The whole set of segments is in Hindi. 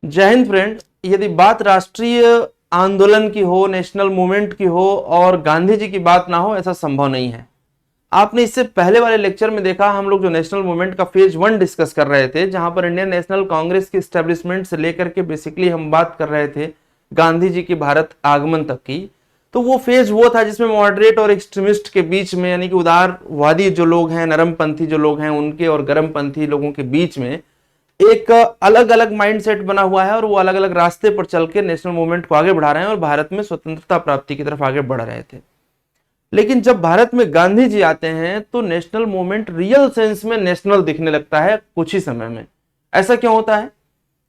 जय हिंद फ्रेंड। यदि बात राष्ट्रीय आंदोलन की हो, नेशनल मूवमेंट की हो और गांधी जी की बात ना हो, ऐसा संभव नहीं है। आपने इससे पहले वाले लेक्चर में देखा, हम लोग जो नेशनल मूवमेंट का फेज 1 डिस्कस कर रहे थे, जहां पर इंडियन नेशनल कांग्रेस की एस्टेब्लिशमेंट से लेकर के बेसिकली हम बात कर रहे थे गांधी जी की भारत आगमन तक की। तो वो फेज वो था जिसमें मॉडरेट और एक्सट्रीमिस्ट के बीच में, यानी कि उदारवादी जो लोग हैं, नरमपंथी जो लोग हैं, उनके और गर्मपंथी लोगों के बीच में एक अलग अलग माइंडसेट बना हुआ है और वो अलग अलग रास्ते पर चल के नेशनल मूवमेंट को आगे बढ़ा रहे हैं और भारत में स्वतंत्रता प्राप्ति की तरफ आगे बढ़ रहे थे। लेकिन जब भारत में गांधी जी आते हैं तो नेशनल मूवमेंट रियल सेंस में नेशनल दिखने लगता है कुछ ही समय में। ऐसा क्यों होता है?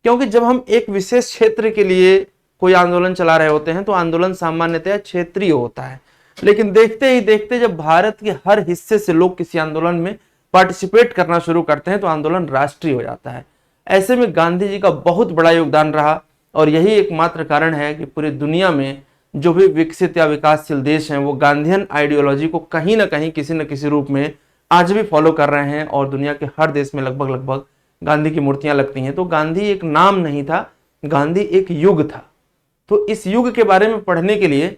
क्योंकि जब हम एक विशेष क्षेत्र के लिए कोई आंदोलन चला रहे होते हैं तो आंदोलन सामान्यतः क्षेत्रीय होता है, लेकिन देखते ही देखते जब भारत के हर हिस्से से लोग किसी आंदोलन में पार्टिसिपेट करना शुरू करते हैं तो आंदोलन राष्ट्रीय हो जाता है। ऐसे में गांधी जी का बहुत बड़ा योगदान रहा और यही एकमात्र कारण है कि पूरी दुनिया में जो भी विकसित या विकासशील देश हैं वो गांधीयन आइडियोलॉजी को कहीं ना कहीं किसी न किसी रूप में आज भी फॉलो कर रहे हैं और दुनिया के हर देश में लगभग लगभग गांधी की मूर्तियां लगती हैं। तो गांधी एक नाम नहीं था, गांधी एक युग था। तो इस युग के बारे में पढ़ने के लिए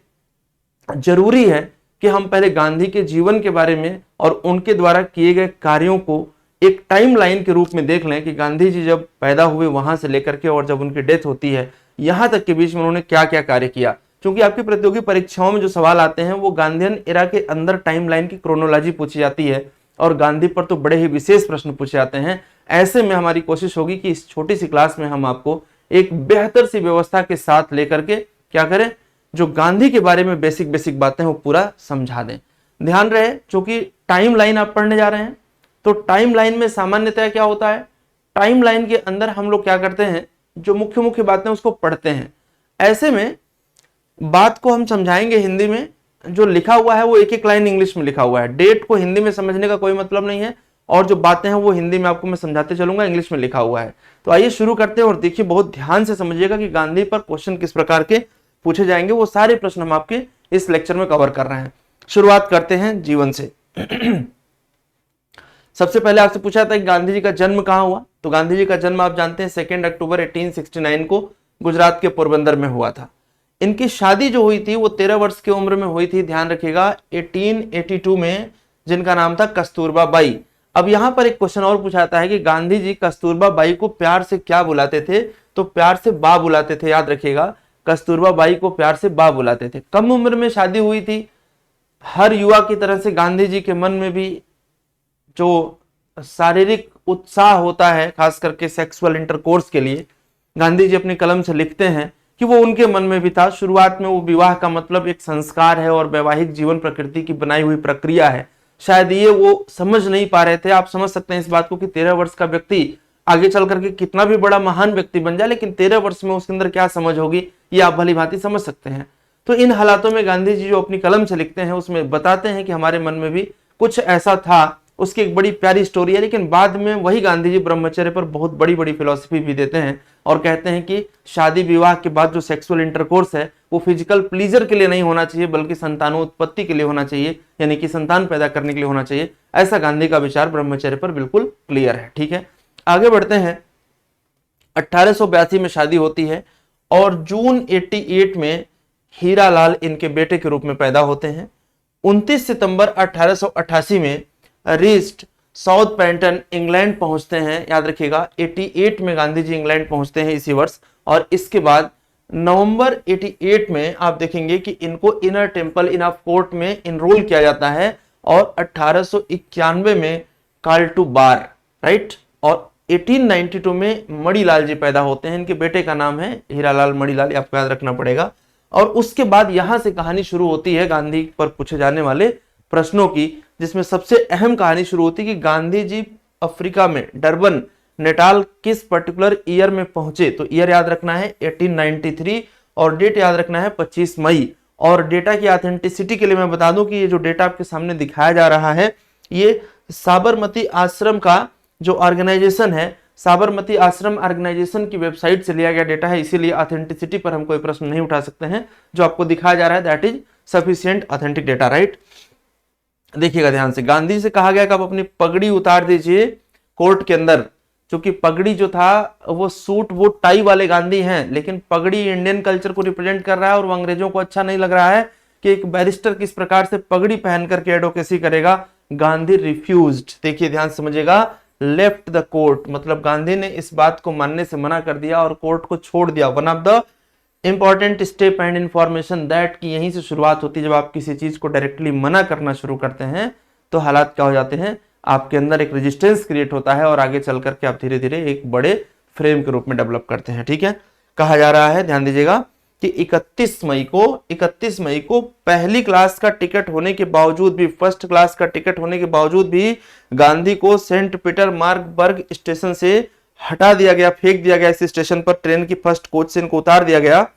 जरूरी है कि हम पहले गांधी के जीवन के बारे में और उनके द्वारा किए गए कार्यों को एक टाइमलाइन के रूप में देख लें कि गांधी जी जब पैदा हुए वहां से लेकर के और जब उनकी डेथ होती है यहां तक के बीच में उन्होंने क्या क्या कार्य किया। क्योंकि आपकी प्रतियोगी परीक्षाओं में जो सवाल आते हैं वो गांधीयन एरा के अंदर टाइमलाइन की क्रोनोलॉजी पूछी जाती है और गांधी पर तो बड़े ही विशेष प्रश्न पूछे जाते हैं। ऐसे में हमारी कोशिश होगी कि इस छोटी सी क्लास में हम आपको एक बेहतर सी व्यवस्था के साथ लेकर के क्या करें, जो गांधी के बारे में बेसिक बेसिक बातें वो पूरा समझा दें। ध्यान रहे, चूंकि टाइमलाइन आप पढ़ने जा रहे हैं तो टाइमलाइन में सामान्यतः क्या होता है, टाइमलाइन के अंदर हम लोग क्या करते हैं, जो मुख्य मुख्य बातें उसको पढ़ते हैं। ऐसे में बात को हम समझाएंगे हिंदी में, जो लिखा हुआ है वो एक एक लाइन इंग्लिश में लिखा हुआ है। डेट को हिंदी में समझने का कोई मतलब नहीं है और जो बातें हैं वो हिंदी में आपको मैं समझाते चलूंगा, इंग्लिश में लिखा हुआ है। तो आइए शुरू करते हैं और देखिए, बहुत ध्यान से समझिएगा कि गांधी पर क्वेश्चन किस प्रकार के पूछे जाएंगे। वो सारे प्रश्न हम आपके इस लेक्चर में कवर कर रहे हैं। शुरुआत करते हैं जीवन से। सबसे पहले आपसे पूछा था कि गांधी जी का जन्म कहां हुआ। तो गांधी जी का जन्म आप जानते हैं 2 अक्टूबर 1869 को गुजरात के पोरबंदर में हुआ था। इनकी शादी जो हुई थी वो 13 वर्ष की उम्र में हुई थी, ध्यान रखिएगा, 1882 में, जिनका नाम था कस्तूरबा बाई। अब यहां पर एक क्वेश्चन और पूछा जाता है कि गांधी जी कस्तूरबा बाई को प्यार से क्या बुलाते थे। तो प्यार से बा बुलाते थे, याद रखिएगा, कस्तूरबा बाई को प्यार से बा बुलाते थे। कम उम्र में शादी हुई थी। हर युवा की तरह से गांधी जी के मन में भी जो शारीरिक उत्साह होता है, खास करके सेक्सुअल इंटरकोर्स के लिए, गांधी जी अपनी कलम से लिखते हैं कि वो उनके मन में भी था। शुरुआत में वो विवाह का मतलब एक संस्कार है और वैवाहिक जीवन प्रकृति की बनाई हुई प्रक्रिया है, शायद ये वो समझ नहीं पा रहे थे। आप समझ सकते हैं इस बात को कि 13 वर्ष का व्यक्ति आगे चल करके कितना भी बड़ा महान व्यक्ति बन जाए, लेकिन 13 वर्ष में उसके अंदर क्या समझ होगी ये आप भली भांति समझ सकते हैं। तो इन हालातों में गांधी जी जो अपनी कलम से लिखते हैं उसमें बताते हैं कि हमारे मन में भी कुछ ऐसा था। उसकी एक बड़ी प्यारी स्टोरी है, लेकिन बाद में वही गांधी जी ब्रह्मचर्य पर बहुत बड़ी बड़ी फिलॉसफी भी देते हैं और कहते हैं कि शादी विवाह के बाद जो सेक्सुअल इंटरकोर्स है वो फिजिकल प्लीजर के लिए नहीं होना चाहिए बल्कि संतानोत्पत्ति के लिए होना चाहिए, यानी कि संतान पैदा करने के लिए होना चाहिए। ऐसा गांधी का विचार ब्रह्मचर्य पर बिल्कुल क्लियर है। ठीक है, आगे बढ़ते हैं। 1882 में शादी होती है और जून 88 में हीरालाल इनके बेटे के रूप में पैदा होते हैं। 29 सितंबर 1888 में रीस्ट साउथ पेंटन इंग्लैंड पहुंचते हैं। याद रखिएगा 88 में गांधी जी इंग्लैंड पहुंचते हैं इसी वर्ष। और इसके बाद नवंबर 88 में आप देखेंगे कि इनको inner temple in of court में इनरोल किया जाता है और 1891 में काल्टू बार, राइट। और 1892 में मणिलाल जी पैदा होते हैं। इनके बेटे का नाम है हीरालाल मणिलाल, आपको याद रखना पड़ेगा। और उसके बाद यहां से कहानी शुरू होती है गांधी पर पूछे जाने वाले प्रश्नों की, जिसमें सबसे अहम कहानी शुरू होती है कि गांधी जी अफ्रीका में डरबन, नेटाल किस पर्टिकुलर ईयर में पहुंचे। तो ईयर याद रखना है 1893 और डेट याद रखना है 25 मई। और डेटा की ऑथेंटिसिटी के लिए मैं बता दूं कि ये जो डेटा आपके सामने दिखाया जा रहा है ये साबरमती आश्रम का जो ऑर्गेनाइजेशन है, साबरमती आश्रम ऑर्गेनाइजेशन की वेबसाइट से लिया गया डेटा है, इसीलिए ऑथेंटिसिटी पर हम कोई प्रश्न नहीं उठा सकते हैं। जो आपको दिखाया जा रहा है that is sufficient authentic data, right. देखिएगा ध्यान से, गांधी से कहा गया कि आप अपनी पगड़ी उतार दीजिए कोर्ट के अंदर, क्योंकि पगड़ी जो था वो सूट वो टाई वाले गांधी हैं, लेकिन पगड़ी इंडियन कल्चर को रिप्रेजेंट कर रहा है और वो अंग्रेजों को अच्छा नहीं लग रहा है कि एक बैरिस्टर किस प्रकार से पगड़ी पहन करके एडवोकेसी करेगा। गांधी रिफ्यूज्ड, देखिए ध्यान समझिएगा, लेफ्ट द कोर्ट, मतलब गांधी ने इस बात को मानने से मना कर दिया और कोर्ट को छोड़ दिया। One of the important step and information that, कि यहीं से शुरुआत होती है। जब आप किसी चीज को डायरेक्टली मना करना शुरू करते हैं तो हालात क्या हो जाते हैं, आपके अंदर एक रेजिस्टेंस क्रिएट होता है और आगे चल करके आप धीरे धीरे एक बड़े फ्रेम के रूप में डेवलप करते हैं। ठीक है, कहा जा रहा है, ध्यान दीजिएगा, कि 31 मई को पहली क्लास का टिकट होने के बावजूद भी, फर्स्ट क्लास का टिकट होने के बावजूद भी गांधी को सेंट पीटरमार्कबर्ग स्टेशन से हटा दिया गया, फेंक दिया गया इस स्टेशन पर, ट्रेन की फर्स्ट कोच से इनको उतार दिया गया।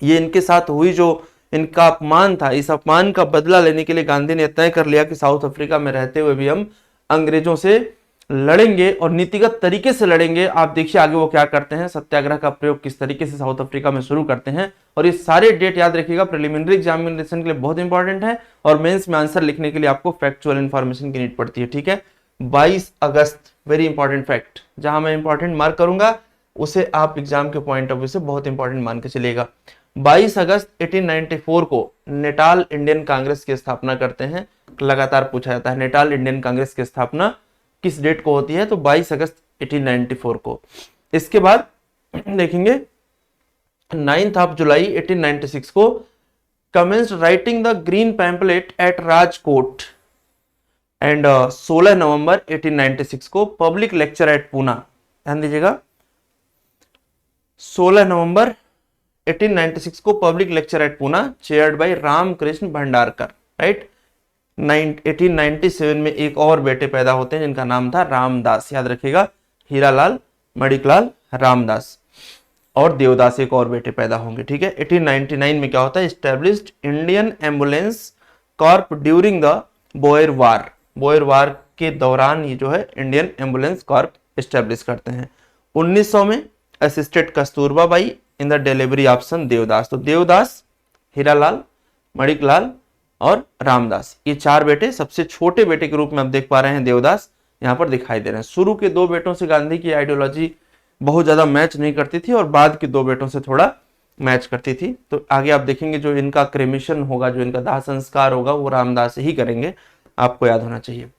ये इनके साथ हुई जो इनका अपमान था, इस अपमान का बदला लेने के लिए गांधी ने तय कर लिया कि साउथ अफ्रीका में रहते हुए भी हम अंग्रेजों से लड़ेंगे और नीतिगत तरीके से लड़ेंगे। आप देखिए आगे वो क्या करते हैं, सत्याग्रह का प्रयोग किस तरीके से साउथ अफ्रीका में शुरू करते हैं। और ये सारे डेट याद रखिएगा, प्रिलिमिनरी एग्जामिनेशन के लिए बहुत इंपॉर्टेंट है और मेंस में आंसर लिखने के लिए आपको फैक्चुअल इंफॉर्मेशन की नीड पड़ती है। ठीक है, 22 अगस्त, वेरी इंपॉर्टेंट फैक्ट, जहां मैं इंपॉर्टेंट मार्क करूंगा उसे आप एग्जाम के पॉइंट ऑफ व्यू से बहुत इंपॉर्टेंट मान के चलिएगा। 22 अगस्त 1894 को नेटाल इंडियन कांग्रेस की स्थापना करते हैं। लगातार पूछा जाता है नेटाल इंडियन कांग्रेस की स्थापना किस डेट को होती है, तो 22 अगस्त 1894 को। इसके बाद देखेंगे 9th ऑफ जुलाई 1896 को commenced writing the green pamphlet at Rajkot and 16 नवंबर 1896 को पब्लिक लेक्चर एट पूना। ध्यान दीजिएगा, 16 नवंबर 1896 को public lecture at Poona, chaired by Ramakrishna Bhandarkar. Right, 1897 में एक और बेटे पैदा होते हैं जिनका नाम था रामदास, याद रखिएगा, हीरालाल, मणिकलाल, रामदास और देवदास, एक और बेटे पैदा होंगे। ठीक है, 1899 में क्या होता है, established Indian ambulance corps during the Boer war. Boer war के दौरान ये जो है इंडियन एम्बुलेंस कॉर्प एस्टेब्लिश करते हैं। 1900 में assisted Kasturba by in the delivery option Devdas. तो देवदास, हीरालाल, मणिकलाल और रामदास, ये चार बेटे, सबसे छोटे बेटे के रूप में आप देख पा रहे हैं देवदास यहां पर दिखाई दे रहे हैं। शुरू के दो बेटों से गांधी की आइडियोलॉजी बहुत ज्यादा मैच नहीं करती थी और बाद के दो बेटों से थोड़ा मैच करती थी। तो आगे आप देखेंगे जो इनका क्रेमेशन होगा, जो इनका दाह संस्कार होगा, वो रामदास ही करेंगे, आपको याद होना चाहिए।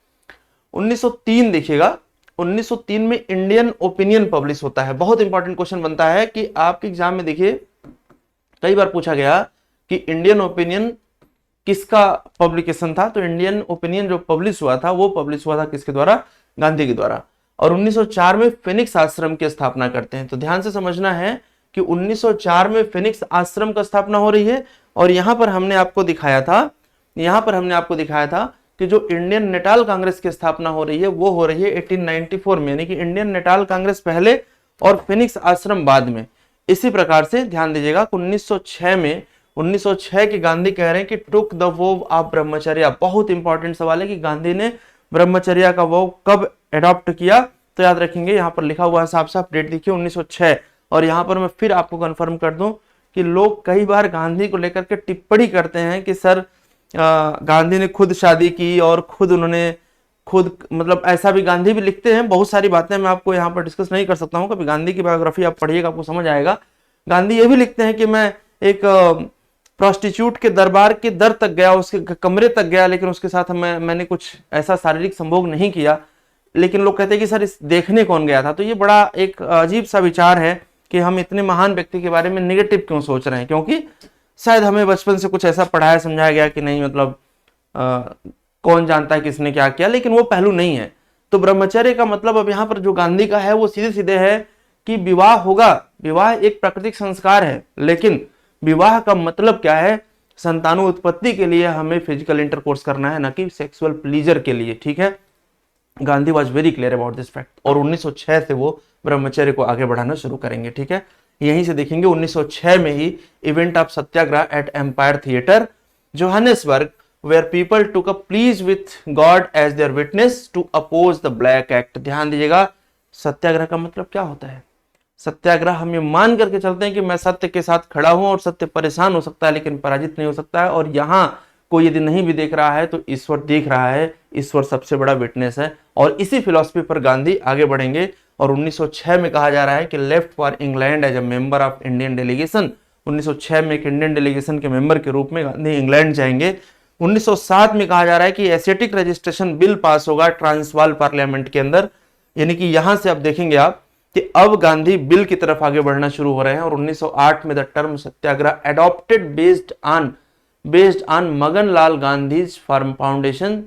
1903 देखिएगा, 1903 में इंडियन ओपिनियन पब्लिश होता है। बहुत इंपॉर्टेंट क्वेश्चन बनता है कि आपके एग्जाम में देखिए कई बार पूछा गया कि इंडियन ओपिनियन किसका पब्लिकेशन था, तो इंडियन ओपिनियन जो पब्लिश हुआ था वो पब्लिश हुआ था किसके द्वारा, गांधी के द्वारा। और 1904 में फिनिक्स आश्रम की स्थापना करते हैं। तो ध्यान से समझना है कि 1904 में फिनिक्स आश्रम का स्थापना हो रही है और यहां पर हमने आपको दिखाया था कि जो इंडियन नेटाल कांग्रेस की स्थापना हो रही है वो हो रही है 1894 में, यानी कि इंडियन नेटाल कांग्रेस पहले और फिनिक्स आश्रम बाद में। इसी प्रकार से ध्यान दीजिएगा 1906 के गांधी कह रहे हैं कि टुक द वोव ऑफ ब्रह्मचर्य। बहुत इंपॉर्टेंट सवाल है कि गांधी ने ब्रह्मचर्य का वोव कब एडॉप्ट किया, तो याद रखेंगे यहां पर लिखा हुआ है साफ साफ, डेट देखिए 1906। और यहां पर मैं फिर आपको कंफर्म कर दूं कि लोग कई बार गांधी को लेकर के टिप्पणी करते हैं कि सर गांधी ने खुद शादी की और खुद उन्होंने मतलब ऐसा भी गांधी भी लिखते हैं। बहुत सारी बातें मैं आपको यहाँ पर डिस्कस नहीं कर सकता हूँ, कभी गांधी की बायोग्राफी आप पढ़िएगा आपको समझ आएगा। गांधी ये भी लिखते हैं कि मैं एक प्रोस्टिट्यूट के दरबार के दर तक गया, उसके कमरे तक गया, लेकिन उसके साथ मैंने कुछ ऐसा शारीरिक संभोग नहीं किया। लेकिन लोग कहते हैं कि सर इस देखने कौन गया था। तो ये बड़ा एक अजीब सा विचार है कि हम इतने महान व्यक्ति के बारे में नेगेटिव क्यों सोच रहे हैं, क्योंकि शायद हमें बचपन से कुछ ऐसा पढ़ाया समझाया गया कि नहीं, मतलब कौन जानता है किसने क्या किया, लेकिन वो पहलू नहीं है। तो ब्रह्मचर्य का मतलब अब यहाँ पर जो गांधी का है वो सीधे सीधे है कि विवाह होगा, विवाह एक प्राकृतिक संस्कार है, लेकिन विवाह का मतलब क्या है, संतानों उत्पत्ति के लिए हमें फिजिकल इंटरकोर्स करना है, ना कि सेक्सुअल प्लीजर के लिए। ठीक है, Gandhi was very clear about this fact और 1906 से वो ब्रह्मचर्य को आगे बढ़ाना शुरू करेंगे। ठीक है, यहीं से देखेंगे 1906 में ही event of satyagraha at Empire Theatre Johannesburg where people took a pledge with God as their witness to oppose the Black Act. ध्यान दीजिएगा, सत्याग्रह का मतलब क्या होता है। सत्याग्रह हम ये मान करके चलते हैं कि मैं सत्य के साथ खड़ा हूं और सत्य परेशान हो सकता है लेकिन पराजित नहीं हो सकता है। और यहां कोई यदि नहीं भी देख रहा है तो ईश्वर देख रहा है, ईश्वर सबसे बड़ा विटनेस है। और इसी फिलॉसफी पर गांधी आगे बढ़ेंगे और 1906 में कहा जा रहा है कि left for England as a member of Indian delegation. 1906 में एक इंडियन डेलीगेशन के मेंबर के रूप में गांधी इंग्लैंड जाएंगे। 1907 में कहा जा रहा है कि एशियाटिक रजिस्ट्रेशन बिल पास होगा ट्रांसवाल पार्लियामेंट के अंदर, यानी कि यहां से आप देखेंगे आप कि अब गांधी बिल की तरफ आगे बढ़ना शुरू हो रहे हैं। और 1908 में the term Satyagraha adopted based on मगन लाल गांधीज फार्म फाउंडेशन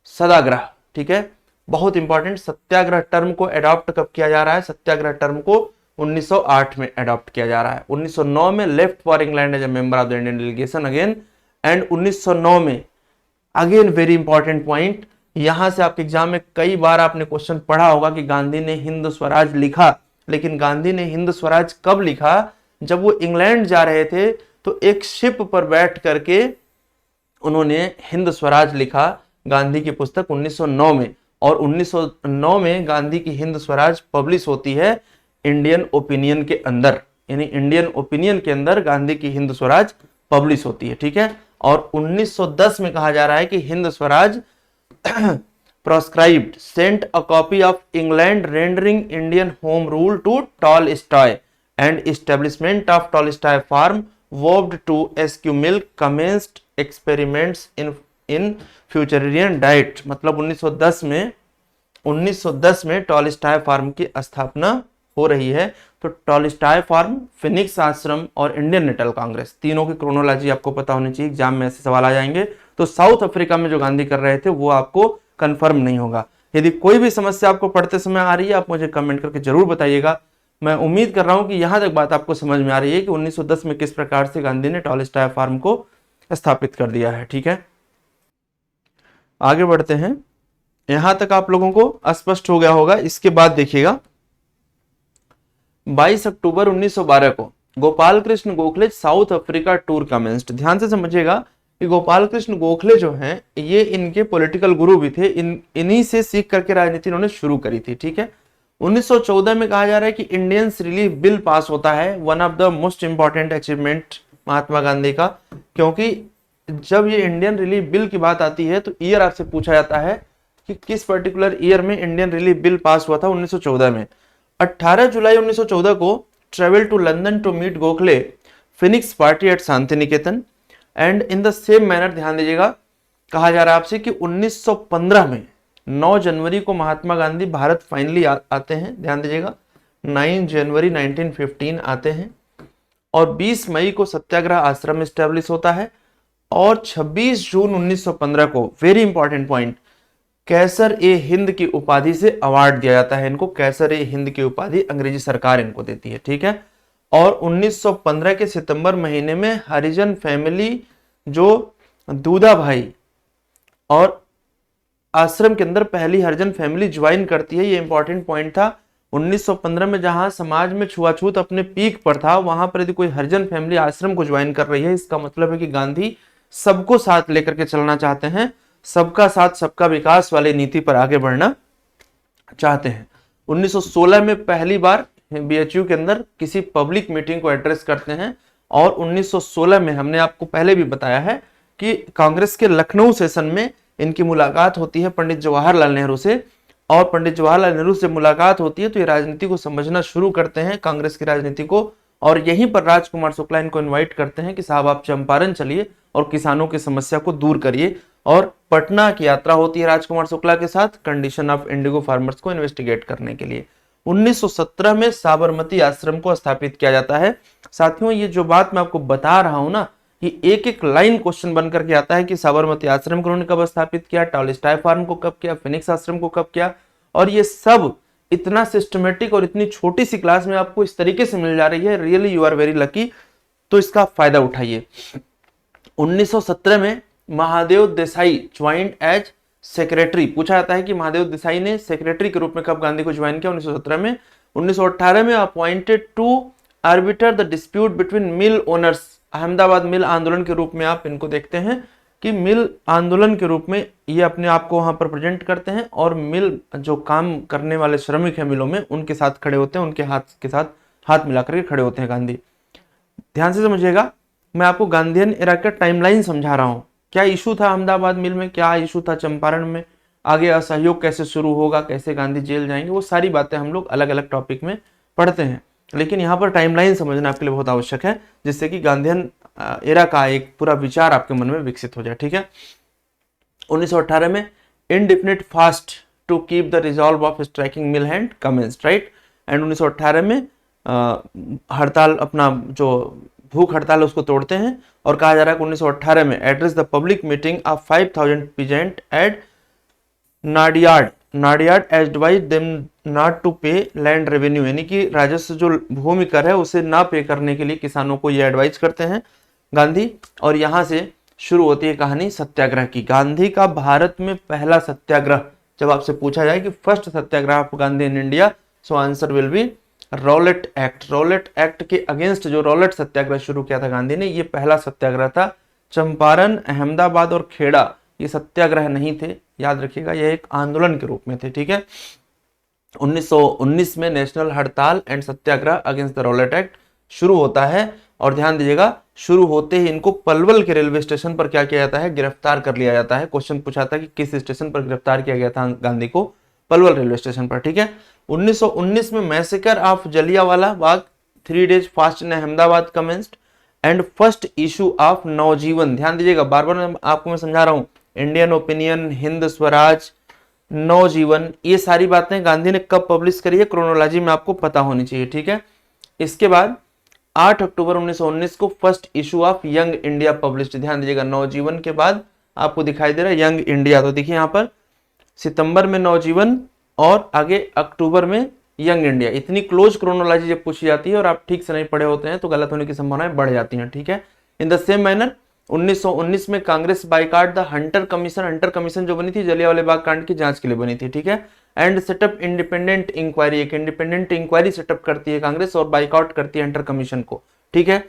सदाग्रह। ठीक है, बहुत इंपॉर्टेंट, सत्याग्रह टर्म को एडॉप्ट कब किया जा रहा है? सत्याग्रह टर्म को 1908 में एडॉप्ट किया जा रहा है। 1909 में left for England as a member of the Indian delegation again. And 1909 में अगेन वेरी इंपॉर्टेंट पॉइंट, यहां से आपके एग्जाम में कई बार आपने क्वेश्चन पढ़ा होगा कि गांधी ने हिंद स्वराज लिखा, लेकिन गांधी ने हिंद स्वराज कब लिखा? जब वो इंग्लैंड जा रहे थे तो एक शिप पर बैठ करके उन्होंने हिंद स्वराज लिखा, गांधी की पुस्तक 1909 में। और 1909 में गांधी की हिंद स्वराज पब्लिश होती है इंडियन ओपिनियन के अंदर, यानी इंडियन ओपिनियन के अंदर गांधी की हिंद स्वराज पब्लिश होती है। ठीक है, और 1910 में कहा जा रहा है कि Hind Swaraj proscribed sent a copy of England rendering Indian home rule to Tolstoy and establishment of Tolstoy farm vowed to eschew milk commenced experiments in futurarian diet। मतलब 1910 में टॉलस्टॉय फार्म की स्थापना हो रही है। तो टॉलस्टॉय फार्म, फिनिक्स आश्रम और इंडियन नेशनल कांग्रेस, तीनों की क्रोनोलॉजी आपको पता होनी चाहिए, एग्जाम में ऐसे सवाल आ जाएंगे। तो साउथ अफ्रीका में जो गांधी कर रहे थे वो आपको कंफर्म नहीं होगा। यदि कोई भी समस्या आपको पढ़ते समय आ रही है आप मुझे कमेंट करके जरूर बताइएगा। मैं उम्मीद कर रहा हूं कि यहां तक बात आपको समझ में आ रही है कि 1910 में किस प्रकार से गांधी ने टॉलस्टॉय फार्म को स्थापित कर दिया है। ठीक है, आगे बढ़ते हैं। यहां तक आप लोगों को स्पष्ट हो गया होगा। इसके बाद देखिएगा 22 अक्टूबर 1912 को Gopal Krishna Gokhale south Africa tour commenced. ध्यान से समझिएगा कि गोपाल कृष्ण गोखले जो हैं ये इनके पॉलिटिकल गुरु भी थे, इन्हीं से सीख करके राजनीति इन्होंने शुरू करी थी। ठीक है, 1914 में कहा जा रहा है कि इंडियंस रिलीफ बिल पास होता है, one of the most important achievement Mahatma Gandhi का, क्योंकि जब ये इंडियन रिलीफ बिल की बात आती है तो ईयर आपसे पूछा जाता है कि किस पर्टिकुलर ईयर में इंडियन रिलीफ बिल पास हुआ था। 1914 में 18 जुलाई 1914 को travel to London to meet Gokhale Phoenix party at Shanti Niketan. And in the same manner, ध्यान दीजिएगा, कहा जा रहा है आपसे कि 1915 में 9 जनवरी को महात्मा गांधी भारत फाइनली आते हैं। ध्यान दीजिएगा 9 जनवरी 1915 आते हैं और 20 मई को सत्याग्रह आश्रम स्टैब्लिश होता है और 26 जून 1915 को, वेरी इंपॉर्टेंट पॉइंट, कैसर ए हिंद की उपाधि से अवार्ड दिया जाता है इनको। कैसर ए हिंद की उपाधि अंग्रेजी सरकार इनको देती है। ठीक है, और 1915 के सितंबर महीने में हरिजन फैमिली जो दूधा भाई और आश्रम के अंदर पहली हरिजन फैमिली ज्वाइन करती है, ये इंपॉर्टेंट पॉइंट था। 1915 में जहां समाज में छुआछूत अपने पीक पर था, वहां पर यदि कोई हरिजन फैमिली आश्रम को ज्वाइन कर रही है, इसका मतलब है कि गांधी सबको साथ लेकर के चलना चाहते हैं, सबका साथ सबका विकास वाली नीति पर आगे बढ़ना चाहते हैं। 1916 में पहली बार बीएचयू के अंदर किसी पब्लिक मीटिंग को एड्रेस करते हैं और 1916 में हमने आपको पहले भी बताया है कि कांग्रेस के लखनऊ सेशन में इनकी मुलाकात होती है पंडित जवाहरलाल नेहरू से, और पंडित जवाहरलाल नेहरू से मुलाकात होती है तो ये राजनीति को समझना शुरू करते हैं, कांग्रेस की राजनीति को। और यहीं पर राजकुमार शुक्ला इनको इन्वाइट करते हैं कि साहब आप चंपारण चलिए और किसानों की समस्या को दूर करिए। और पटना की यात्रा होती है राजकुमार शुक्ला के साथ कंडीशन ऑफ इंडिगो फार्मर्स को इन्वेस्टिगेट करने के लिए। 1917 में साबरमती आश्रम को स्थापित किया जाता है। साथियों, ये जो बात मैं आपको बता रहा हूं ना, ये एक एक लाइन क्वेश्चन बन करके आता है कि साबरमती आश्रम को उन्होंने कब स्थापित किया, टॉलस्टॉय फार्म को कब किया, फिनिक्स आश्रम को कब किया, और ये सब इतना सिस्टमेटिक और इतनी छोटी सी क्लास में आपको इस तरीके से मिल जा रही है। Really you are very lucky, तो इसका फायदा उठाइए। 1917 में Mahadev Desai joined as secretary. पूछा जाता है कि महादेव देसाई ने सेक्रेटरी के रूप में कब गांधी को ज्वाइन किया, 1917 में। 1918 में appointed to arbiter the dispute between mill owners. Ahmedabad mill आंदोलन के रूप में आप इनको देखते हैं कि मिल आंदोलन के रूप में ये अपने आप को वहां पर प्रेजेंट करते हैं और मिल जो काम करने वाले श्रमिक हैं मिलों में, उनके साथ खड़े होते हैं, उनके हाथ के साथ हाथ मिलाकर के खड़े होते हैं गांधी। ध्यान से समझिएगा, मैं आपको गांधीयन एरा का टाइमलाइन समझा रहा हूं। क्या इशू था अहमदाबाद मिल में, क्या इशू था चंपारण में, आगे असहयोग कैसे शुरू होगा, कैसे गांधी जेल जाएंगे, वो सारी बातें हम लोग अलग अलग टॉपिक में पढ़ते हैं। लेकिन यहाँ पर टाइमलाइन समझना आपके लिए बहुत आवश्यक है, जिससे कि गांधीयन एरा का एक पूरा विचार आपके मन में विकसित हो जाए। ठीक है। 1918 में indefinite fast to keep the resolve of striking mill hand commenced, right. And 1918 में हड़ताल, अपना जो भूख हड़ताल है उसको तोड़ते हैं, और कहा जा रहा है कि 1918 में address the public meeting of 5000 peasant at Nadiad advise them not to pay land revenue, यानी कि राजस्व जो भूमि कर है उसे ना पे करने के लिए किसानों को ये एडवाइज करते हैं गांधी। और यहां से शुरू होती है कहानी सत्याग्रह की। गांधी का भारत में पहला सत्याग्रह, जब आपसे पूछा जाए कि first Satyagraha of Gandhi in India, so answer will be Rowlatt act. Rowlatt act के अगेंस्ट जो रॉलेट सत्याग्रह शुरू किया था गांधी ने, ये पहला सत्याग्रह था। चंपारण, अहमदाबाद और खेड़ा ये सत्याग्रह नहीं थे, याद रखिएगा, यह एक आंदोलन के रूप में थे। ठीक है। 1919 में नेशनल हड़ताल and Satyagraha against the Rowlatt act शुरू होता है, और ध्यान दीजिएगा शुरू होते ही इनको पलवल के रेलवे स्टेशन पर क्या किया जाता है, गिरफ्तार कर लिया जाता है। क्वेश्चन पूछा था कि किस स्टेशन पर गिरफ्तार किया गया था गांधी को, पलवल रेलवे स्टेशन पर। ठीक है। 1919 में massacre of Jallianwala Bagh 3 days fast in Ahmedabad commenced and first issue of Navjivan. ध्यान दीजिएगा, बार बार आपको मैं समझा रहा हूं, इंडियन ओपिनियन, हिंद स्वराज, नवजीवन, ये सारी बातें गांधी ने कब पब्लिश करी है, क्रोनोलॉजी में आपको पता होनी चाहिए। ठीक है। इसके बाद 8 अक्टूबर 1919 को first issue of young India published. ध्यान दीजिएगा, नवजीवन के बाद आपको दिखाई दे रहा है यंग इंडिया, तो देखिए यहाँ पर सितंबर में नवजीवन और आगे अक्टूबर में यंग इंडिया। इतनी क्लोज क्रोनोलॉजी जब पूछी जाती है और आप ठीक से नहीं पढ़े होते हैं तो गलत होने की संभावनाएं बढ़ जाती हैं। ठीक है। इन द सेम मैनर 1919 में Congress boycott the Hunter commission. Hunter commission जो बनी थी जलियांवाला बाग कांड की जांच के लिए बनी थी। ठीक है। एंड सेटअप इंडिपेंडेंट इंक्वायरी, एक इंडिपेंडेंट इंक्वायरी सेटअप करती है कांग्रेस और बाइकआउट करती है हंटर कमीशन को। ठीक है।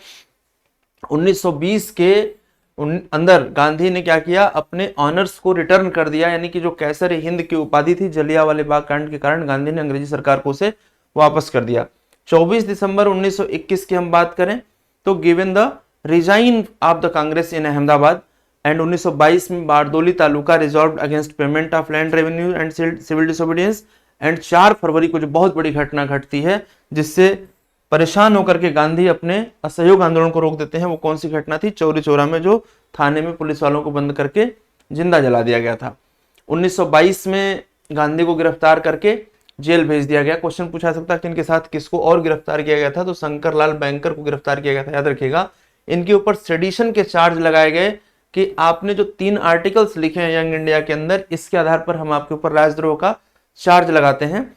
1920 के अंदर गांधी ने क्या किया, अपने ऑनर्स को रिटर्न कर दिया, यानी कि जो कैसर हिंद की उपाधि थी जलियांवाला बाग कांड के कारण गांधी ने अंग्रेजी सरकार को उसे वापस कर दिया। 24 दिसंबर 1921 की हम बात करें तो given the resign of the Congress in Ahmedabad and 1922 में Bardoli taluka resolve against payment of land revenue and civil disobedience. And 4 फरवरी को जो बहुत बड़ी घटना घटती है जिससे परेशान होकर के गांधी अपने असहयोग आंदोलन को रोक देते हैं, वो कौन सी घटना थी, चौरी चौरा में जो थाने में पुलिस वालों को बंद करके जिंदा जला दिया गया था। 1922 में गांधी को गिरफ्तार करके जेल भेज दिया गया। क्वेश्चन पूछा सकता है कि इनके साथ किसको और गिरफ्तार किया गया था, तो शंकर लाल बैंकर को गिरफ्तार किया गया था। याद रखिएगा, इनके ऊपर सेडिशन के चार्ज लगाए गए कि आपने जो 3 आर्टिकल्स लिखे हैं यंग इंडिया के अंदर, इसके आधार पर हम आपके ऊपर राजद्रोह का चार्ज लगाते हैं।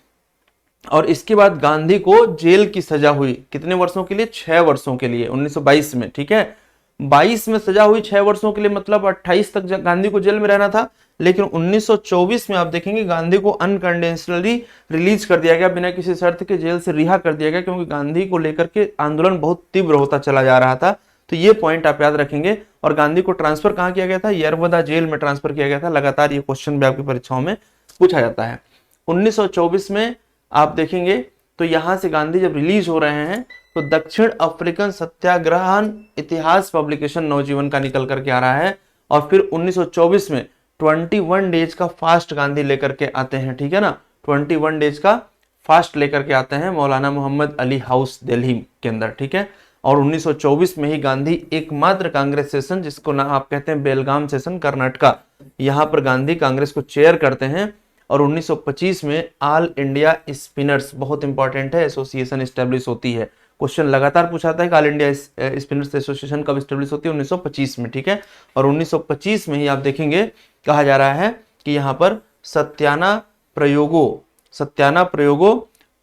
और इसके बाद गांधी को जेल की सजा हुई, कितने वर्षों के लिए, 6 वर्षों के लिए 1922 में। ठीक है। 22 में सजा हुई 6 वर्षों के लिए, मतलब 28 तक गांधी को जेल में रहना था। लेकिन 1924 में आप देखेंगे गांधी को अनकंडीशनली रिलीज कर दिया गया, बिना किसी शर्त के जेल से रिहा कर दिया गया, क्योंकि गांधी को लेकर के आंदोलन बहुत तीव्र होता चला जा रहा था। तो ये पॉइंट आप याद रखेंगे। और गांधी को ट्रांसफर कहाँ किया गया था, यरवदा जेल में ट्रांसफर किया गया था। लगातार ये क्वेश्चन भी आपकी परीक्षाओं में पूछा जाता है। 1924 में आप देखेंगे तो यहां से गांधी जब रिलीज हो रहे हैं तो दक्षिण अफ्रीकन सत्याग्रह इतिहास पब्लिकेशन नवजीवन का निकल करके आ रहा है। और फिर 1924 में 21 डेज का फास्ट गांधी लेकर के आते हैं। ठीक है ना, 21 डेज का फास्ट लेकर के आते हैं मौलाना मोहम्मद अली हाउस दिल्ली के अंदर। ठीक है। और 1924 में ही गांधी एकमात्र कांग्रेस सेशन, जिसको ना आप कहते हैं बेलगाम सेशन कर्नाटका, यहां पर गांधी कांग्रेस को चेयर करते हैं। और 1925 में ऑल इंडिया स्पिनर्स, बहुत इंपॉर्टेंट है, एसोसिएशन स्टैब्लिश होती है। क्वेश्चन लगातार पूछाता है कि ऑल इंडिया स्पिनर्स एसोसिएशन कब स्टैब्लिश होती है, 1925 में। ठीक है। और 1925 में ही आप देखेंगे कहा जा रहा है कि यहाँ पर सत्याना प्रयोगो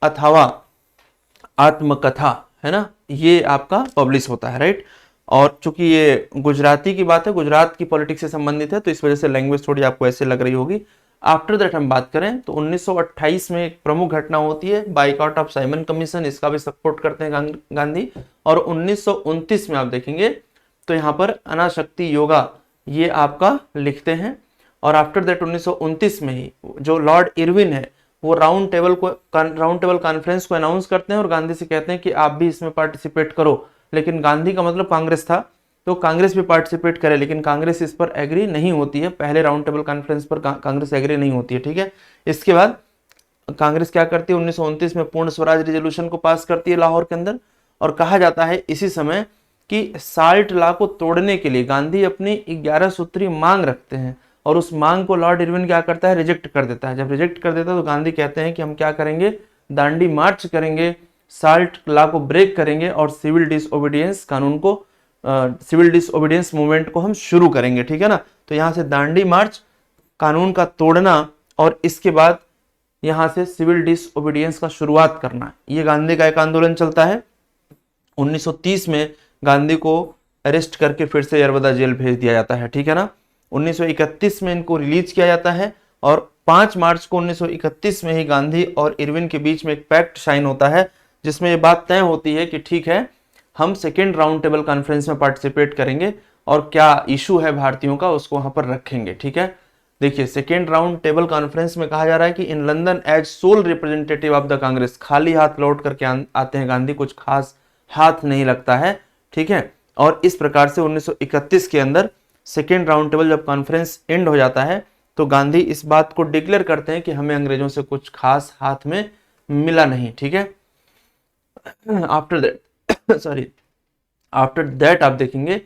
अथवा आत्मकथा है ना, ये आपका पब्लिश होता है, राइट। और चूंकि ये गुजराती की बात है, गुजरात की पॉलिटिक्स से संबंधित है, तो इस वजह से लैंग्वेज थोड़ी आपको ऐसे लग रही होगी। आफ्टर दैट हम बात करें तो 1928 में एक प्रमुख घटना होती है, बाइकआउट ऑफ साइमन कमीशन, इसका भी सपोर्ट करते हैं गांधी। और 1929 में आप देखेंगे तो यहाँ पर अनाशक्ति योगा ये आपका लिखते हैं। और आफ्टर दैट 1929 में ही जो लॉर्ड इरविन है वो राउंड टेबल कॉन्फ्रेंस को अनाउंस करते हैं और गांधी से कहते हैं कि आप भी इसमें पार्टिसिपेट करो। लेकिन गांधी का मतलब कांग्रेस था, तो कांग्रेस भी पार्टिसिपेट करे, लेकिन कांग्रेस इस पर एग्री नहीं होती है, पहले राउंड टेबल कॉन्फ्रेंस पर कांग्रेस एग्री नहीं होती है, ठीक है। इसके बाद कांग्रेस क्या करती है, 1929 में पूर्ण स्वराज रिजोल्यूशन को पास करती है लाहौर के अंदर, और कहा जाता है इसी समय कि साल्ट लॉ को तोड़ने के लिए गांधी अपनी 11 सूत्री मांग रखते हैं, और उस मांग को लॉर्ड इरविन क्या करता है, रिजेक्ट कर देता है। जब रिजेक्ट कर देता है तो गांधी कहते हैं कि हम क्या करेंगे, दांडी मार्च करेंगे, साल्ट लॉ को ब्रेक करेंगे और सिविल डिसओबीडियंस कानून को, सिविल डिसओबीडियंस मूवमेंट को हम शुरू करेंगे, ठीक है ना। तो यहां से दांडी मार्च, कानून का तोड़ना, और इसके बाद यहां से सिविल डिसओबीडियंस का शुरुआत करना, ये गांधी का एक आंदोलन चलता है। 1930 में गांधी को अरेस्ट करके फिर से यरवदा जेल भेज दिया जाता है, ठीक है ना। 1931 में इनको रिलीज किया जाता है, और 5 मार्च को 1931 में ही गांधी और इरविन के बीच में एक पैक्ट साइन होता है, जिसमें ये बात तय होती है कि ठीक है, हम सेकेंड राउंड टेबल कॉन्फ्रेंस में पार्टिसिपेट करेंगे, और क्या इशू है भारतीयों का उसको वहां पर रखेंगे, ठीक है। देखिए, सेकेंड राउंड टेबल कॉन्फ्रेंस में कहा जा रहा है कि in London as sole representative of the Congress, खाली हाथ लौट करके आते हैं गांधी, कुछ खास हाथ नहीं लगता है, ठीक है। और इस प्रकार से 1931 के अंदर सेकेंड राउंड टेबल जब कॉन्फ्रेंस एंड हो जाता है, तो गांधी इस बात को डिक्लेयर करते हैं कि हमें अंग्रेजों से कुछ खास हाथ में मिला नहीं, ठीक है। After that sorry after that आप देखेंगे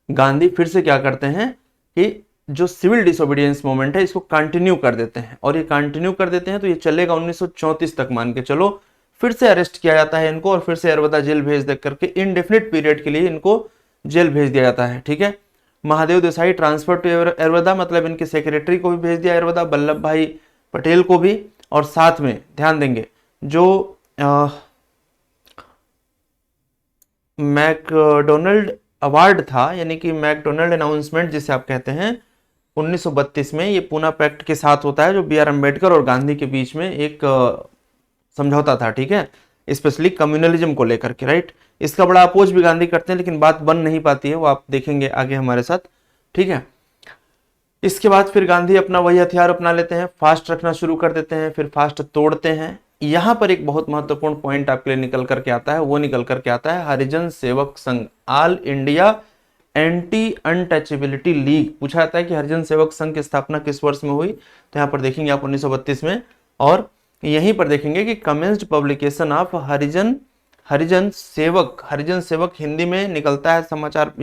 गांधी फिर से क्या करते हैं कि जो सिविल डिसोबीडियंस मूवमेंट है इसको कंटिन्यू कर देते हैं, और ये कंटिन्यू कर देते हैं तो ये चलेगा 1934 तक मान के चलो। फिर से अरेस्ट किया जाता है इनको, और फिर से यरवदा जेल भेज दे करके इनडेफिनिट पीरियड के लिए इनको जेल भेज दिया जाता है, ठीक है। महादेव देसाई ट्रांसफर टू यरवदा, मतलब इनके सेक्रेटरी को भी भेज दिया यरवदा, वल्लभ भाई पटेल को भी, और साथ में ध्यान देंगे जो मैकडोनल्ड अवार्ड था, यानी कि मैकडोनल्ड अनाउंसमेंट जिसे आप कहते हैं, 1932 में ये पूना पैक्ट के साथ होता है, जो B.R. अम्बेडकर और गांधी के बीच में एक समझौता था, ठीक है, स्पेशली कम्युनलिज्म को लेकर के, राइट। इसका बड़ा अपोज भी गांधी करते हैं, लेकिन बात बन नहीं पाती है, वो आप देखेंगे आगे हमारे साथ, ठीक है। इसके बाद फिर गांधी अपना वही हथियार अपना लेते हैं, फास्ट रखना शुरू कर देते हैं, फिर फास्ट तोड़ते हैं। यहां पर एक बहुत महत्वपूर्ण पॉइंट आपके लिए निकल करके आता है, वो निकल करके आता है Harijan Sevak Sangh, all India anti untouchability league. पूछा जाता है कि हरिजन सेवक संघ की स्थापना किस वर्ष में हुई, तो यहाँ पर देखेंगे आप 1932 में, और यहीं पर देखेंगे कि commenced publication of Harijan Sevak Hindi में निकलता है, समाचार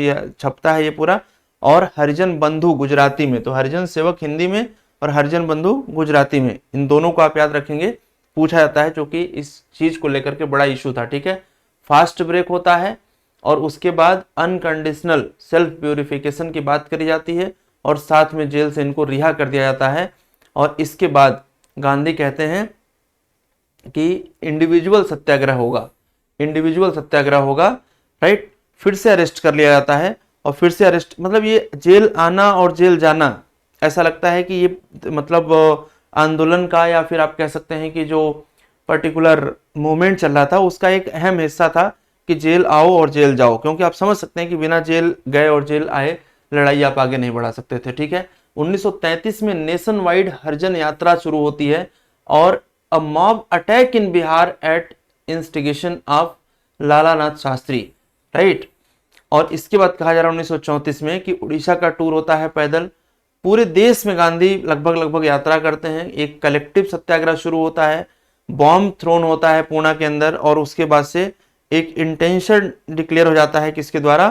छपता है ये पूरा, और हरिजन बंधु गुजराती में। तो हरिजन सेवक हिंदी में और हरिजन बंधु गुजराती में, इन दोनों को आप याद रखेंगे, पूछा जाता है, क्योंकि इस चीज को लेकर के बड़ा इशू था, ठीक है। फास्ट ब्रेक होता है, और उसके बाद अनकंडीशनल सेल्फ प्यूरिफिकेशन की बात करी जाती है, और साथ में जेल से इनको रिहा कर दिया जाता है। और इसके बाद गांधी कहते हैं कि इंडिविजुअल सत्याग्रह होगा, राइट। फिर से अरेस्ट कर लिया जाता है, और फिर से अरेस्ट, मतलब ये जेल आना और जेल जाना, ऐसा लगता है कि ये मतलब आंदोलन का, या फिर आप कह सकते हैं कि जो पर्टिकुलर मूवमेंट चल रहा था उसका एक अहम हिस्सा था कि जेल आओ और जेल जाओ, क्योंकि आप समझ सकते हैं कि बिना जेल गए और जेल आए लड़ाई आप आगे नहीं बढ़ा सकते थे, ठीक है। 1933 में नेशन वाइड हरिजन यात्रा शुरू होती है, और a mob attack in Bihar at instigation of Lalanath Shastri, right. और इसके बाद कहा जा रहा है 1934 में कि उड़ीसा का टूर होता है पैदल, पूरे देश में गांधी लगभग यात्रा करते हैं, एक कलेक्टिव सत्याग्रह शुरू होता है, बॉम्ब थ्रोन होता है पूना के अंदर, और उसके बाद से एक इंटेंशन डिक्लेयर हो जाता है किसके द्वारा,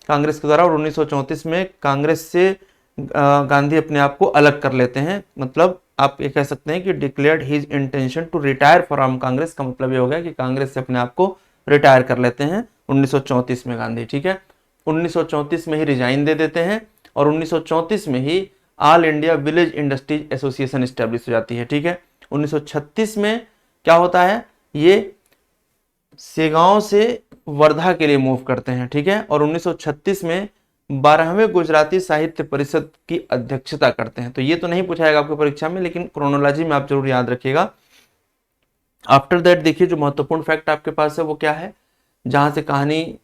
कांग्रेस के द्वारा। और 1934 में कांग्रेस से गांधी अपने आप को अलग कर लेते हैं, मतलब आप ये कह सकते हैं कि declared his intention to retire from Congress, का मतलब ये हो गया कि कांग्रेस से अपने आप को रिटायर कर लेते हैं 1934 में गांधी, ठीक है। 1934 में ही रिजाइन दे देते हैं, और 1934 में ही All India Village Industries Association establish हो जाती है, ठीक है। 1936 में क्या होता है, ये सेगांव से वर्धा के लिए मूव करते हैं, ठीक है। और 1936 में 12वें गुजराती साहित्य परिषद की अध्यक्षता करते हैं। तो ये तो नहीं पूछा जाएगा आपको परीक्षा में, लेकिन क्रोनोलॉजी में आप जरूर याद रखिएगा। आफ्टर दैट देखिए जो महत्वपूर्ण फैक्ट आपके पास है वो क्या है, जहां से कहानी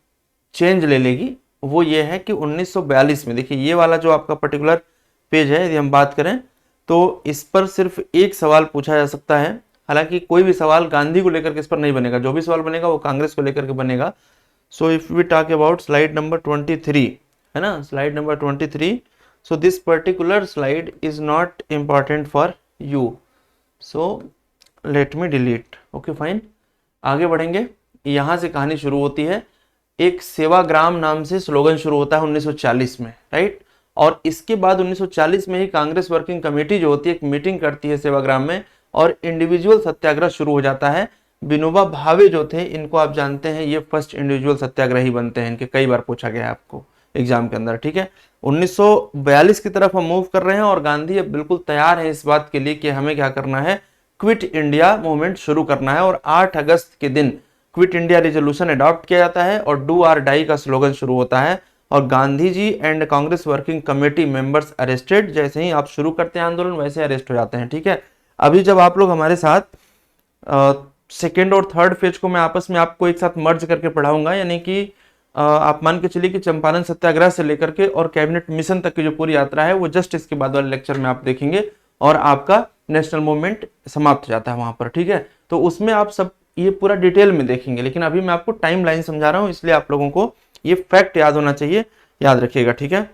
चेंज ले लेगी, वो ये है कि 1942 में, देखिए ये वाला जो आपका पर्टिकुलर पेज है, यदि हम बात करें तो इस पर सिर्फ एक सवाल पूछा जा सकता है, हालांकि कोई भी सवाल गांधी को लेकर के इस पर नहीं बनेगा, जो भी सवाल बनेगा वो कांग्रेस को लेकर के बनेगा। So if we talk about slide number 23, है ना, slide number 23। So this particular slide is not important for you, so let me delete. Okay fine, आगे बढ़ेंगे। यहाँ से कहानी शुरू होती है, एक सेवाग्राम नाम से स्लोगन शुरू होता है 1940 में, राइट। और इसके बाद 1940 में ही कांग्रेस वर्किंग कमेटी जो होती है एक मीटिंग करती है सेवाग्राम में, और इंडिविजुअल सत्याग्रह शुरू हो जाता है। विनोबा भावे जो थे, इनको आप जानते हैं, ये फर्स्ट इंडिविजुअल सत्याग्रही बनते हैं, इनके कई बार पूछा गया है आपको एग्जाम के अंदर, ठीक है। 1942 की तरफ हम मूव कर रहे हैं और गांधी अब बिल्कुल तैयार है इस बात के लिए कि हमें क्या करना है, क्विट इंडिया मूवमेंट शुरू करना है। और 8 अगस्त के दिन क्विट इंडिया रेजोल्यूशन अडॉप्ट किया जाता है और डू आर डाई का स्लोगन शुरू होता है। और Gandhi ji and Congress working committee members arrested, जैसे ही आप शुरू करते हैं आंदोलन वैसे अरेस्ट हो जाते हैं, ठीक है। अभी जब आप लोग हमारे साथ सेकेंड और थर्ड फेज को मैं आपस में आपको एक साथ मर्ज करके पढ़ाऊंगा, यानी कि आप मान के चलिए कि चंपारण सत्याग्रह से लेकर के और कैबिनेट मिशन तक की जो पूरी यात्रा है वो जस्ट इसके बाद वाले लेक्चर में आप देखेंगे, और आपका नेशनल मूवमेंट समाप्त हो जाता है वहां पर, ठीक है। तो उसमें आप सब ये पूरा डिटेल में देखेंगे, लेकिन अभी मैं आपको टाइम लाइन समझा रहा हूं, इसलिए आप लोगों को ये फैक्ट याद होना चाहिए, याद रखिएगा, ठीक है।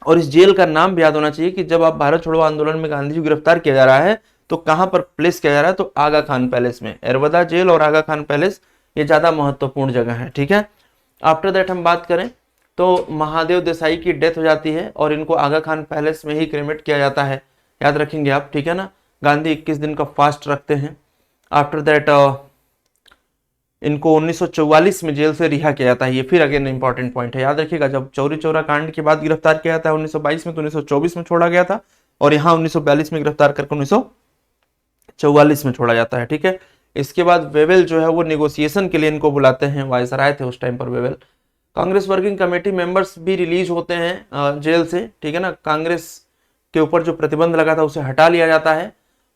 और इस जेल का नाम भी याद होना चाहिए कि जब आप भारत छोड़ो आंदोलन में गांधी जी को गिरफ्तार किया जा रहा है तो कहां पर प्लेस किया जा रहा है, तो आगा खान पैलेस में। एरवदा जेल और आगा खान पैलेस ये ज्यादा महत्वपूर्ण जगह है, ठीक है। आफ्टर दैट हम बात करें तो महादेव देसाई की डेथ हो जाती है और इनको आगा खान पैलेस में ही क्रेमेट किया जाता है, याद रखेंगे आप, ठीक है ना। गांधी 21 दिन का फास्ट रखते हैं। आफ्टर दैट इनको 1944 में जेल से रिहा किया जाता है, ये फिर अगेन इंपॉर्टेंट पॉइंट है, याद रखिएगा। जब चौरी चौरा कांड के बाद गिरफ्तार किया जाता है 1922 में, तो 1924 में छोड़ा गया था, और यहाँ 1942 में गिरफ्तार करके 1944 में छोड़ा जाता है, ठीक है। इसके बाद वेवेल जो है वो निगोसिएशन के लिए इनको बुलाते हैं, वायसराय थे उस टाइम पर Wavell. Congress working committee members भी रिलीज होते हैं जेल से, ठीक है ना। कांग्रेस के ऊपर जो प्रतिबंध लगा था उसे हटा लिया जाता है,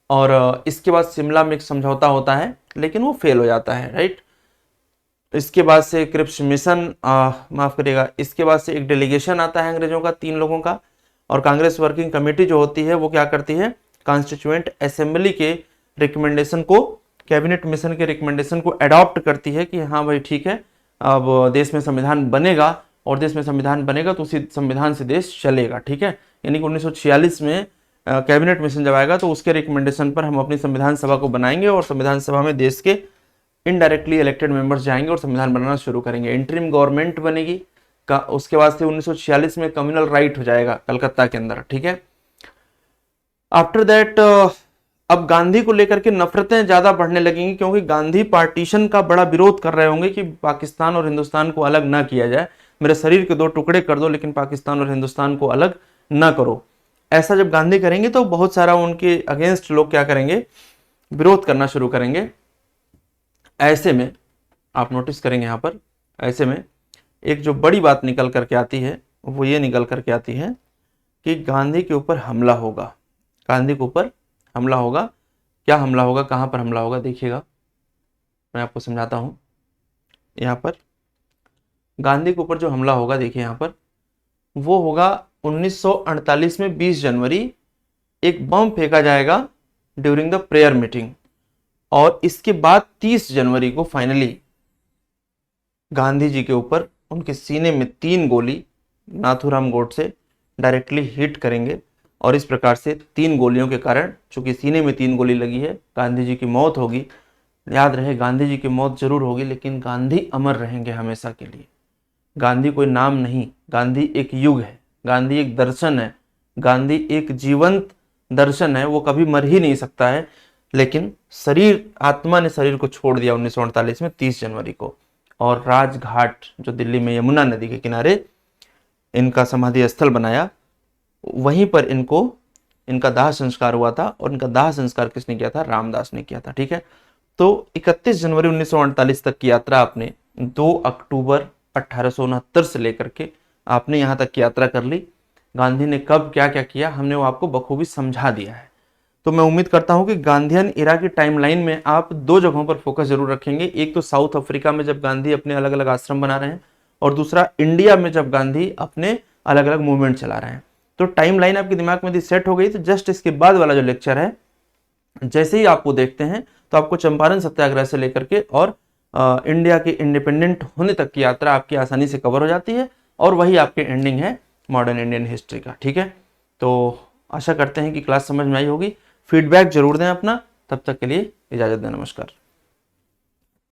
और इसके बाद शिमला में एक समझौता होता है, लेकिन वो फेल हो जाता है, राइट। इसके बाद से क्रिप्स मिशन, माफ करिएगा, इसके बाद से एक डेलीगेशन आता है अंग्रेजों का 3 लोगों का, और कांग्रेस वर्किंग कमेटी जो होती है वो क्या करती है, कॉन्स्टिट्यूएंट असेंबली के रिकमेंडेशन को, कैबिनेट मिशन के रिकमेंडेशन को अडॉप्ट करती है कि हाँ भाई ठीक है, अब देश में संविधान बनेगा, और देश में संविधान बनेगा तो उसी संविधान से देश चलेगा, ठीक है। यानी कि 1946 में कैबिनेट मिशन जब आएगा तो उसके रिकमेंडेशन पर हम अपनी संविधान सभा को बनाएंगे, और संविधान सभा में देश के इनडायरेक्टली इलेक्टेड मेंबर्स जाएंगे और संविधान बनाना शुरू करेंगे। इंटरिम गवर्नमेंट बनेगी का, उसके बाद से 1946 में कम्युनल राइट हो जाएगा कलकत्ता के अंदर, ठीक है। आफ्टर दैट अब गांधी को लेकर के नफरतें ज्यादा बढ़ने लगेंगी, क्योंकि गांधी पार्टीशन का बड़ा विरोध कर रहे होंगे कि पाकिस्तान और हिंदुस्तान को अलग ना किया जाए, मेरे शरीर के 2 टुकड़े कर दो लेकिन पाकिस्तान और हिंदुस्तान को अलग ना करो। ऐसा जब गांधी करेंगे तो बहुत सारा उनके अगेंस्ट लोग क्या करेंगे, विरोध करना शुरू करेंगे। ऐसे में आप नोटिस करेंगे यहाँ पर, ऐसे में एक जो बड़ी बात निकल करके आती है वो ये निकल करके आती है कि गांधी के ऊपर हमला होगा। गांधी के ऊपर हमला होगा, क्या हमला होगा, कहां पर हमला होगा, देखिएगा मैं आपको समझाता हूं। यहाँ पर गांधी के ऊपर जो हमला होगा, देखिए यहाँ पर, वो होगा 1948 में 20 जनवरी, एक बम फेंका जाएगा ड्यूरिंग द प्रेयर मीटिंग, और इसके बाद 30 जनवरी को फाइनली गांधी जी के ऊपर उनके सीने में 3 गोली नाथूराम गोडसे डायरेक्टली हिट करेंगे, और इस प्रकार से 3 गोलियों के कारण, चूंकि सीने में 3 गोली लगी है, गांधी जी की मौत होगी। याद रहे, गांधी जी की मौत जरूर होगी लेकिन गांधी अमर रहेंगे हमेशा के लिए। गांधी कोई नाम नहीं, गांधी एक युग है, गांधी एक दर्शन है, गांधी एक जीवंत दर्शन है, वो कभी मर ही नहीं सकता है। लेकिन शरीर, आत्मा ने शरीर को छोड़ दिया 1948 में 30 जनवरी को, और राजघाट जो दिल्ली में यमुना नदी के किनारे इनका समाधि स्थल बनाया, वहीं पर इनका दाह संस्कार हुआ था, और इनका दाह संस्कार किसने किया था, रामदास ने किया था, ठीक है। तो 31 जनवरी 1948 तक की यात्रा आपने 2 अक्टूबर 1869 से लेकर के आपने यहाँ तक की यात्रा कर ली। गांधी ने कब क्या क्या किया हमने वो आपको बखूबी समझा दिया है। तो मैं उम्मीद करता हूं कि गांधीयन इरा की टाइमलाइन में आप 2 जगहों पर फोकस जरूर रखेंगे, एक तो साउथ अफ्रीका में जब गांधी अपने अलग अलग आश्रम बना रहे हैं, और दूसरा इंडिया में जब गांधी अपने अलग अलग मूवमेंट चला रहे हैं। तो टाइमलाइन आपके दिमाग में यदि सेट हो गई तो जस्ट इसके बाद वाला जो लेक्चर है, जैसे ही आपको देखते हैं तो आपको चंपारण सत्याग्रह से लेकर के और इंडिया के इंडिपेंडेंट होने तक की यात्रा आपकी आसानी से कवर हो जाती है, और वही आपके एंडिंग है मॉडर्न इंडियन हिस्ट्री का। ठीक है, तो आशा करते हैं कि क्लास समझ में आई होगी। फीडबैक जरूर दें अपना। तब तक के लिए इजाज़त दें, नमस्कार।